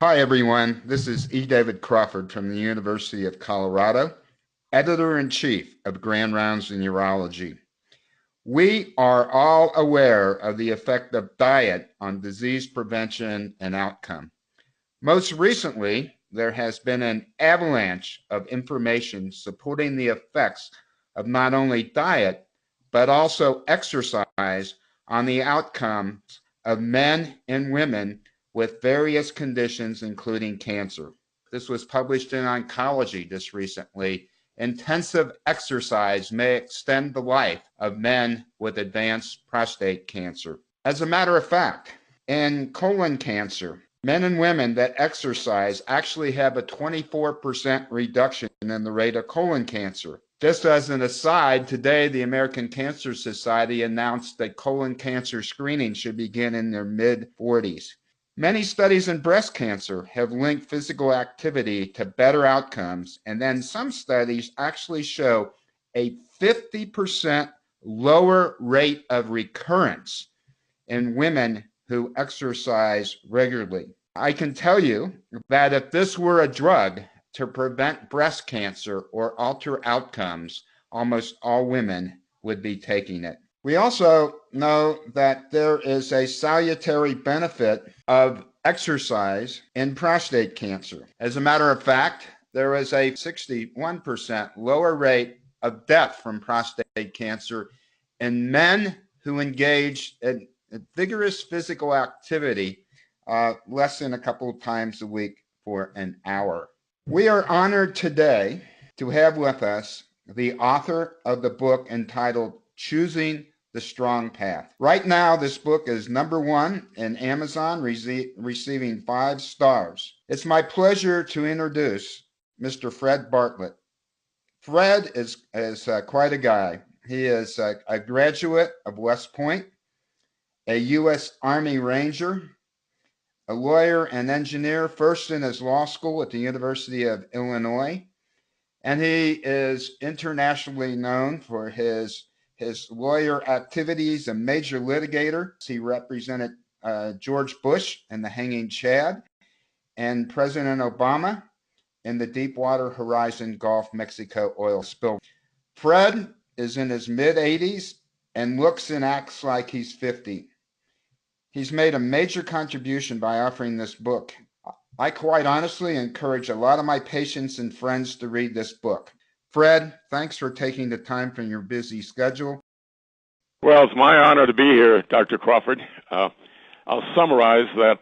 Hi, everyone. This is E. David Crawford from the University of Colorado, Editor-in-Chief of Grand Rounds in Urology. We are all aware of the effect of diet on disease prevention and outcome. Most recently, there has been an avalanche of information supporting the effects of not only diet, but also exercise on the outcomes of men and women with various conditions, including cancer. This was published in Oncology just recently. Intensive exercise may extend the life of men with advanced prostate cancer. As a matter of fact, in colon cancer, men and women that exercise actually have a 24% reduction in the rate of colon cancer. Just as an aside, today the American Cancer Society announced that colon cancer screening should begin in their mid-40s. Many studies in breast cancer have linked physical activity to better outcomes, and then some studies actually show a 50% lower rate of recurrence in women who exercise regularly. I can tell you that if this were a drug to prevent breast cancer or alter outcomes, almost all women would be taking it. We also know that there is a salutary benefit of exercise in prostate cancer. As a matter of fact, there is a 61% lower rate of death from prostate cancer in men who engage in vigorous physical activity less than a couple of times a week for an hour. We are honored today to have with us the author of the book entitled Choosing the StrongPath. Right now, this book is #1 in Amazon, receiving 5 stars. It's my pleasure to introduce Mr. Fred Bartlett. Fred is quite a guy. He is a graduate of West Point, a U.S. Army Ranger, a lawyer and engineer, first in his law school at the University of Illinois, and he is internationally known for his lawyer activities, a major litigator. He represented George Bush in the Hanging Chad and President Obama in the Deepwater Horizon Gulf Mexico oil spill. Fred is in his mid-80s and looks and acts like he's 50. He's made a major contribution by offering this book. I quite honestly encourage a lot of my patients and friends to read this book. Fred, thanks for taking the time from your busy schedule. Well, it's my honor to be here, Dr. Crawford. I'll summarize that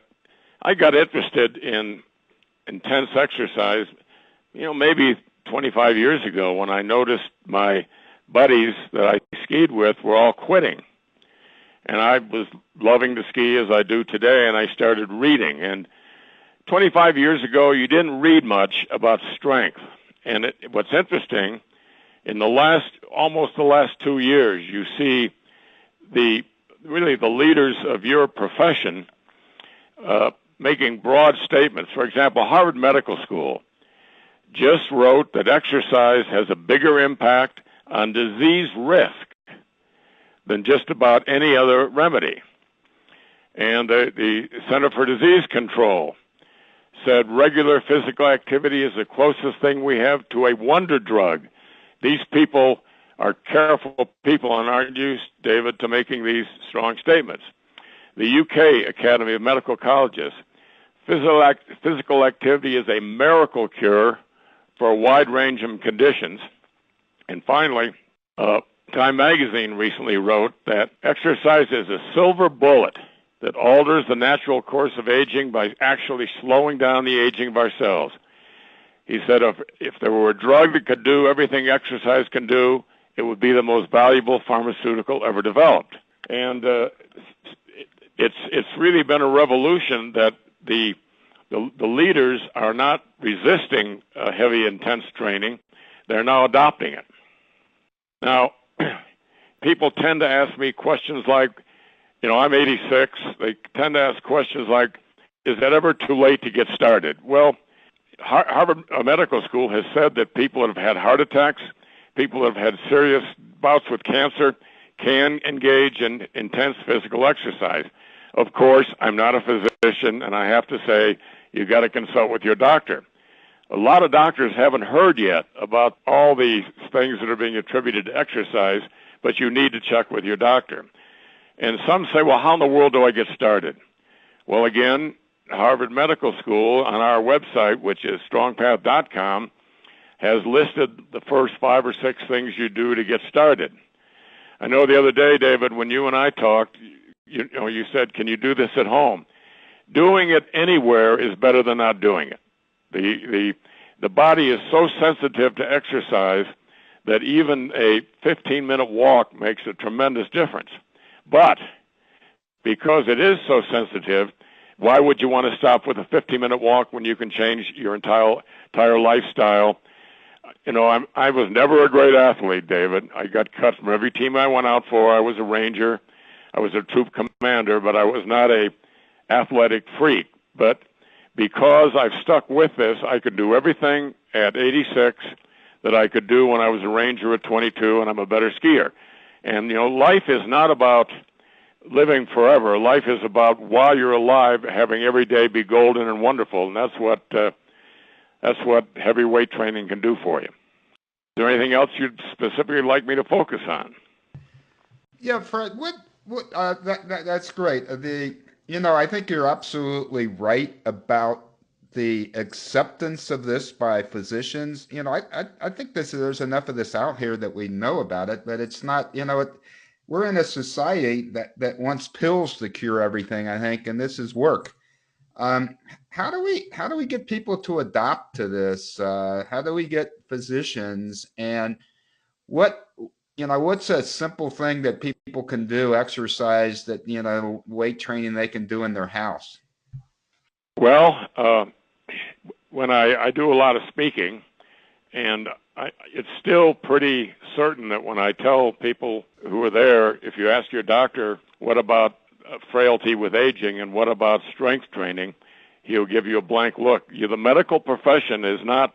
I got interested in intense exercise, maybe 25 years ago when I noticed my buddies that I skied with were all quitting. And I was loving to ski as I do today, and I started reading. And 25 years ago, you didn't read much about strength. And what's interesting, in almost the last 2 years, you see the leaders of your profession making broad statements. For example, Harvard Medical School just wrote that exercise has a bigger impact on disease risk than just about any other remedy. And the Center for Disease Control said regular physical activity is the closest thing we have to a wonder drug. These people are careful people and aren't used, David, to making these strong statements. The UK Academy of Medical Colleges, physical activity is a miracle cure for a wide range of conditions. And finally, Time Magazine recently wrote that exercise is a silver bullet that alters the natural course of aging by actually slowing down the aging of our cells. He said if there were a drug that could do everything exercise can do, it would be the most valuable pharmaceutical ever developed. And it's really been a revolution that the leaders are not resisting heavy, intense training. They're now adopting it. Now, people tend to ask me questions like, I'm 86. They tend to ask questions like, is it ever too late to get started? Well, Harvard Medical School has said that people that have had heart attacks, people that have had serious bouts with cancer can engage in intense physical exercise. Of course, I'm not a physician, and I have to say you got to consult with your doctor. A lot of doctors haven't heard yet about all the things that are being attributed to exercise, but you need to check with your doctor. And some say, well, how in the world do I get started? Well, again, Harvard Medical School on our website, which is strongpath.com, has listed the first 5 or 6 things you do to get started. I know the other day, David, when you and I talked, you said, can you do this at home? Doing it anywhere is better than not doing it. The body is so sensitive to exercise that even a 15-minute walk makes a tremendous difference. But because it is so sensitive, why would you want to stop with a 15-minute walk when you can change your entire lifestyle? I was never a great athlete, David. I got cut from every team I went out for. I was a ranger. I was a troop commander, but I was not a athletic freak. But because I've stuck with this, I could do everything at 86 that I could do when I was a ranger at 22, and I'm a better skier. And, life is not about living forever. Life is about, while you're alive, having every day be golden and wonderful, and that's what heavy weight training can do for you. Is there anything else you'd specifically like me to focus on? Yeah, Fred, that's great. I think you're absolutely right about the acceptance of this by physicians. I think there's enough of this out here that we know about it, but it's not, we're in a society that wants pills to cure everything, I think, and this is work. How do we get people to adopt to this? How do we get physicians, and what's a simple thing that people can do, exercise that, weight training they can do in their house? Well, when I do a lot of speaking, and it's still pretty certain that when I tell people who are there, if you ask your doctor, what about frailty with aging and what about strength training, he'll give you a blank look. The medical profession is not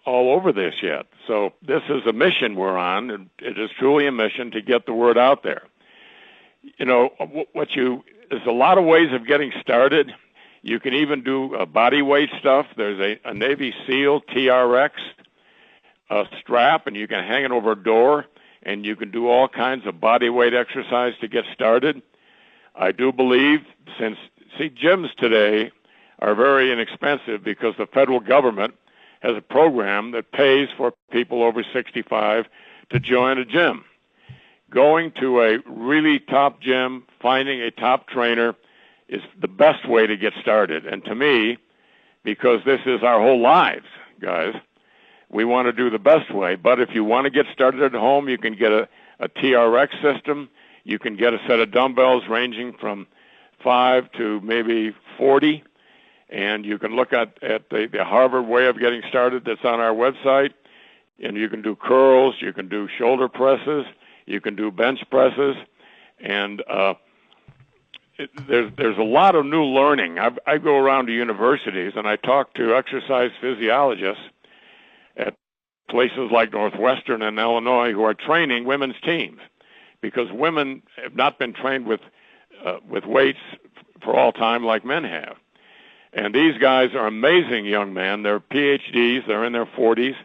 all over this yet. So this is a mission we're on, and it is truly a mission to get the word out there. There's a lot of ways of getting started. You can even do body weight stuff. There's a Navy SEAL TRX strap, and you can hang it over a door, and you can do all kinds of body weight exercise to get started. I do believe, gyms today are very inexpensive because the federal government has a program that pays for people over 65 to join a gym. Going to a really top gym, finding a top trainer is the best way to get started. And to me, because this is our whole lives, guys, we want to do the best way. But if you want to get started at home, you can get a TRX system. You can get a set of dumbbells ranging from 5 to maybe 40. And you can look at the Harvard way of getting started that's on our website. And you can do curls, you can do shoulder presses, you can do bench presses. And there's a lot of new learning. I go around to universities and I talk to exercise physiologists at places like Northwestern and Illinois who are training women's teams, because women have not been trained with weights for all time like men have. And these guys are amazing young men. They're PhDs. They're in their 40s.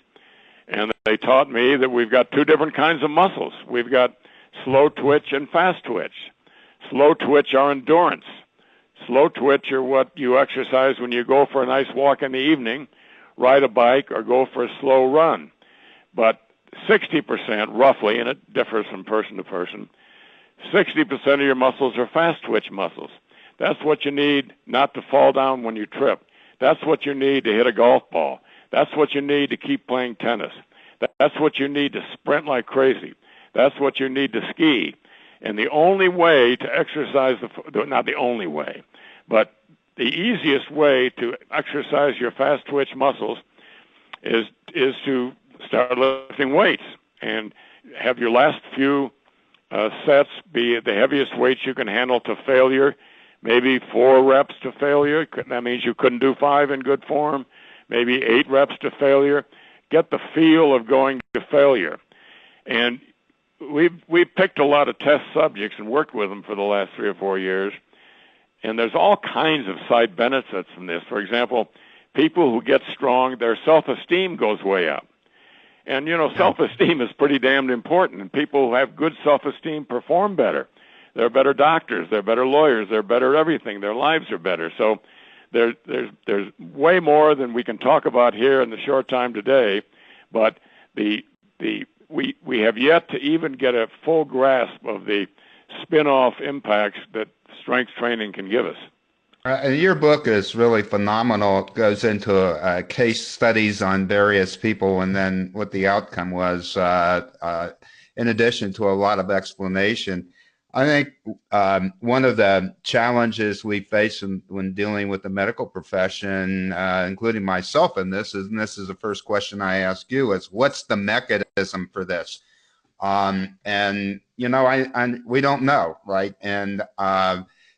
And they taught me that we've got 2 different kinds of muscles. We've got slow twitch and fast twitch. Slow twitch are endurance. Slow twitch are what you exercise when you go for a nice walk in the evening, ride a bike, or go for a slow run. But 60%, roughly, and it differs from person to person, 60% of your muscles are fast twitch muscles. That's what you need not to fall down when you trip. That's what you need to hit a golf ball. That's what you need to keep playing tennis. That's what you need to sprint like crazy. That's what you need to ski. And the only way to exercise, not the only way, but the easiest way to exercise your fast twitch muscles is to start lifting weights and have your last few sets be the heaviest weights you can handle to failure. Maybe 4 reps to failure. That means you couldn't do 5 in good form. Maybe 8 reps to failure. Get the feel of going to failure. And we've picked a lot of test subjects and worked with them for the last 3 or 4 years. And there's all kinds of side benefits from this. For example, people who get strong, their self-esteem goes way up. And, self-esteem is pretty damned important. And people who have good self-esteem perform better. They're better doctors. They're better lawyers. They're better everything. Their lives are better. So there's way more than we can talk about here in the short time today. But we have yet to even get a full grasp of the spin-off impacts that strength training can give us. And your book is really phenomenal. It goes into case studies on various people and then what the outcome was, in addition to a lot of explanation. I think one of the challenges we face when dealing with the medical profession, including myself in this, and this is the first question I ask you, is what's the mechanism for this? And, we don't know, right? And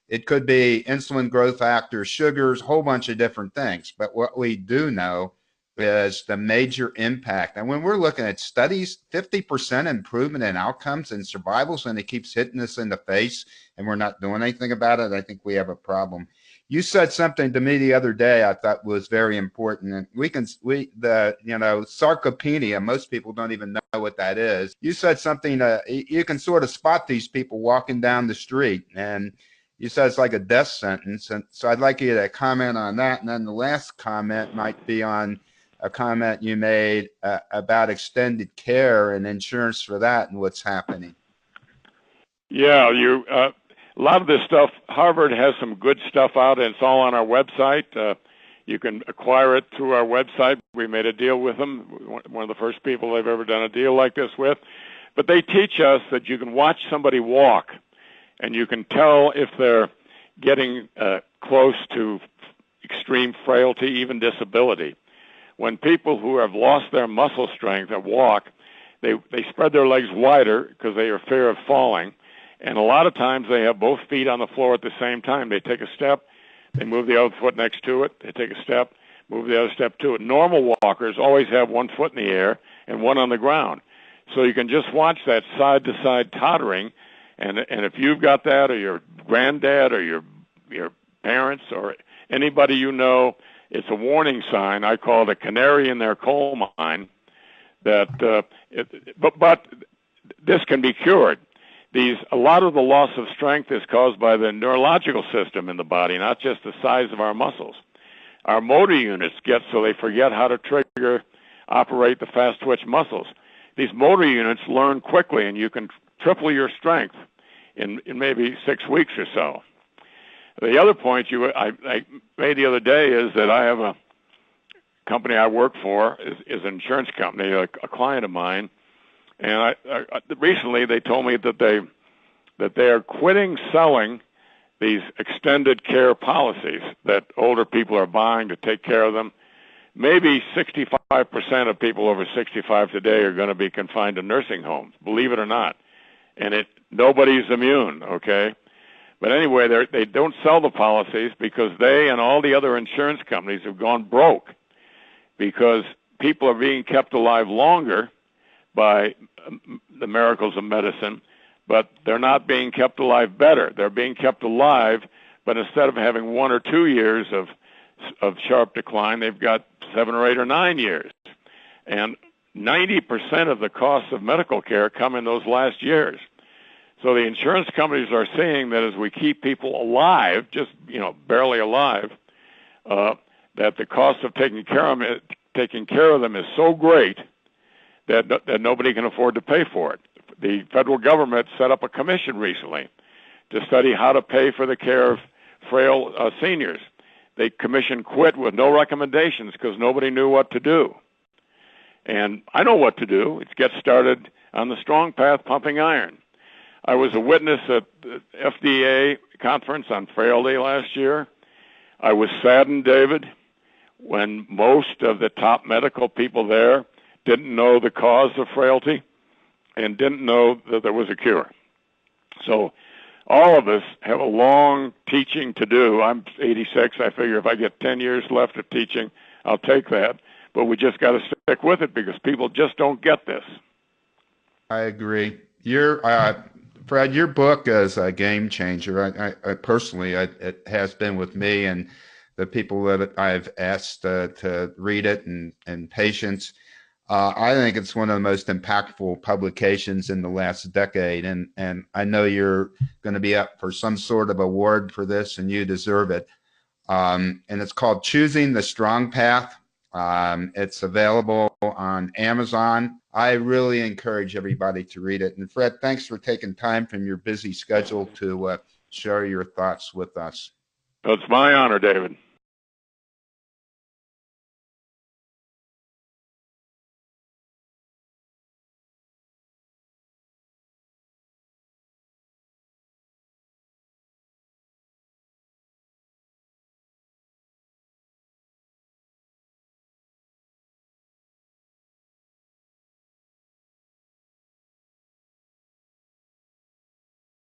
it could be insulin growth factors, sugars, a whole bunch of different things. But what we do know is the major impact. And when we're looking at studies, 50% improvement in outcomes and survivals, and it keeps hitting us in the face and we're not doing anything about it, I think we have a problem. You said something to me the other day I thought was very important. And sarcopenia, most people don't even know what that is. You said something, you can sort of spot these people walking down the street, and you said it's like a death sentence. And so I'd like you to comment on that. And then the last comment might be on a comment you made about extended care and insurance for that and what's happening. Yeah, a lot of this stuff, Harvard has some good stuff out, and it's all on our website. You can acquire it through our website. We made a deal with them, one of the first people they've ever done a deal like this with. But they teach us that you can watch somebody walk, and you can tell if they're getting close to extreme frailty, even disability. When people who have lost their muscle strength at walk, they spread their legs wider because they are fear of falling. And a lot of times they have both feet on the floor at the same time. They take a step, they move the other foot next to it, they take a step, move the other step to it. Normal walkers always have one foot in the air and one on the ground. So you can just watch that side-to-side tottering, and if you've got that, or your granddad or your parents or anybody you know, it's a warning sign. I call it a canary in their coal mine. But this can be cured. A lot of the loss of strength is caused by the neurological system in the body, not just the size of our muscles. Our motor units get so they forget how to operate the fast twitch muscles. These motor units learn quickly, and you can triple your strength in maybe 6 weeks or so. The other point I made the other day is that I have a company I work for, is an insurance company, a client of mine, and recently they told me that they are quitting selling these extended care policies that older people are buying to take care of them. Maybe 65% of people over 65 today are going to be confined to nursing homes, believe it or not. And nobody's immune, okay? But anyway, they don't sell the policies because they and all the other insurance companies have gone broke because people are being kept alive longer by the miracles of medicine, but they're not being kept alive better. They're being kept alive, but instead of having 1 or 2 years of sharp decline, they've got 7 or 8 or 9 years. And 90% of the costs of medical care come in those last years. So the insurance companies are seeing that as we keep people alive, just barely alive, that the cost of taking care of them is so great that nobody can afford to pay for it. The federal government set up a commission recently to study how to pay for the care of frail seniors. The commission quit with no recommendations because nobody knew what to do. And I know what to do. It's get started on the StrongPath pumping iron. I was a witness at the FDA conference on frailty last year. I was saddened, David, when most of the top medical people there didn't know the cause of frailty and didn't know that there was a cure. So all of us have a long teaching to do. I'm 86. I figure if I get 10 years left of teaching, I'll take that. But we just got to stick with it because people just don't get this. I agree. You're Fred, your book is a game changer. I personally, it has been with me and the people that I've asked to read it and patients. I think it's one of the most impactful publications in the last decade, and I know you're going to be up for some sort of award for this, and you deserve it. And it's called Choosing the StrongPath. It's available on Amazon. I really encourage everybody to read it. And Fred, thanks for taking time from your busy schedule to share your thoughts with us. It's my honor, David.